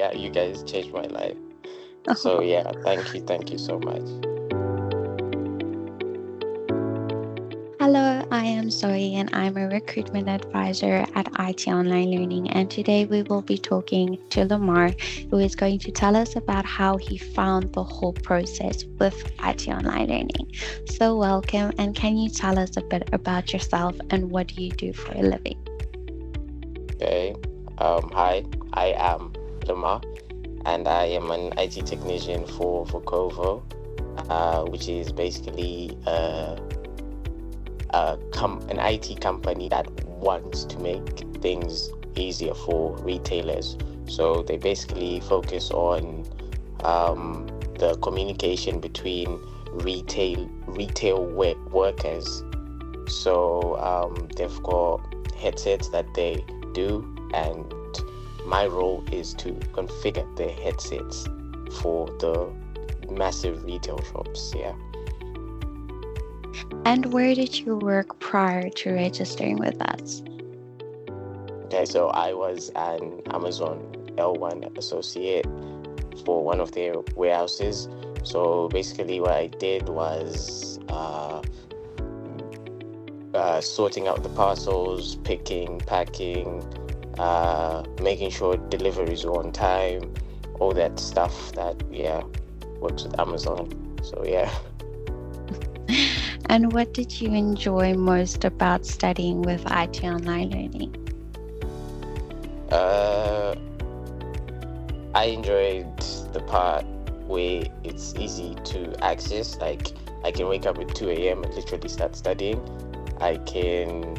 yeah, you guys changed my life. So yeah, thank you so much. Hello, I am Zoe and I'm a recruitment advisor at IT Online Learning. And today we will be talking to Lamar, who is going to tell us about how he found the whole process with IT Online Learning. So, welcome, and can you tell us a bit about yourself and what do you do for a living? Okay. Hi, I am Lemar, and I am an IT technician for Kovo, which is basically an IT company that wants to make things easier for retailers. So they basically focus on the communication between retail workers. So they've got headsets that they do, and my role is to configure the headsets for the massive retail shops. Yeah. And where did you work prior to registering with us? Okay, so I was an Amazon L1 associate for one of their warehouses. So basically what I did was sorting out the parcels, picking, packing, making sure deliveries were on time, all that stuff that, works with Amazon. So yeah. And what did you enjoy most about studying with IT Online Learning? I enjoyed the part where it's easy to access. Like, I can wake up at 2 a.m. and literally start studying. I can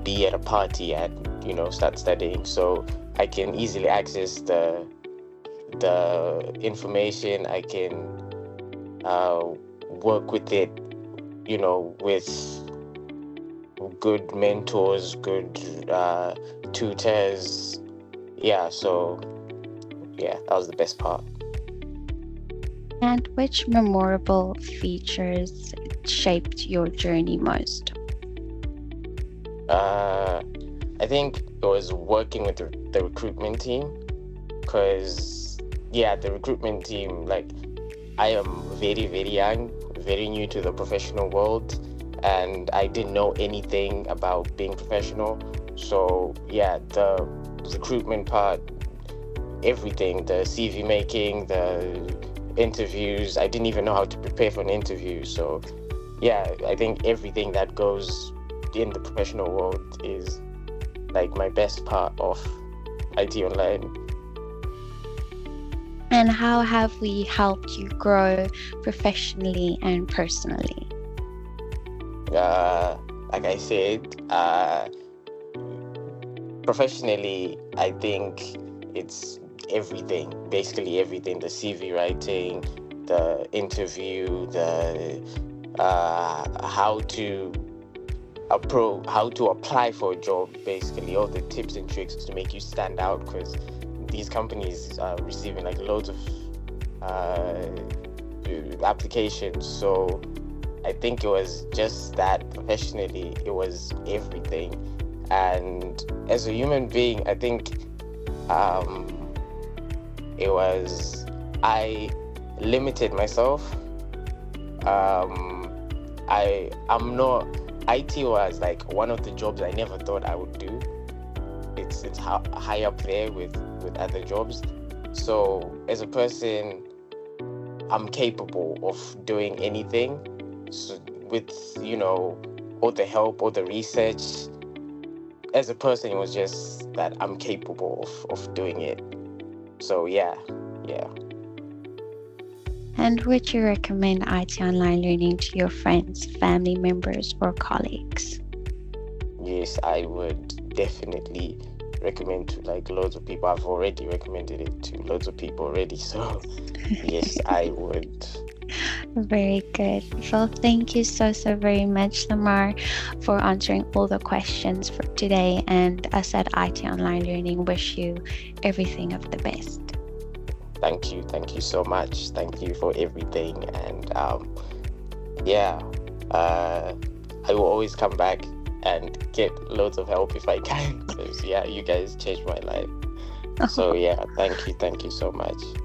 be at a party and start studying. So I can easily access the information. I can work with it, with good mentors, good tutors. Yeah, so yeah, that was the best part. And which memorable features shaped your journey most? I think it was working with the recruitment team, because the recruitment team, like, I am very, very young, very new to the professional world, and I didn't know anything about being professional. So the recruitment part, everything, the CV making, the interviews, I didn't even know how to prepare for an interview. So I think everything that goes in the professional world is like my best part of IT Online. And how have we helped you grow professionally and personally? Like I said, professionally, I think it's everything, basically everything: the CV writing, the interview, the how to apply for a job, basically all the tips and tricks to make you stand out, because these companies are receiving like loads of applications. So I think it was just that. Professionally, it was everything. And as a human being, I think I limited myself. I'm not. IT was like one of the jobs I never thought I would do. It's high up there with other jobs. So as a person, I'm capable of doing anything. So with all the help, all the research, as a person, it was just that I'm capable of doing it. So yeah. And would you recommend IT Online Learning to your friends, family members, or colleagues? Yes, I would definitely recommend to like loads of people. I've already recommended it to loads of people already. So yes, I would. Very good. Well, thank you so very much, Lamar, for answering all the questions for today. And us at IT Online Learning wish you everything of the best. Thank you so much. Thank you for everything. And I will always come back and get loads of help if I can, because you guys changed my life. So yeah, thank you so much.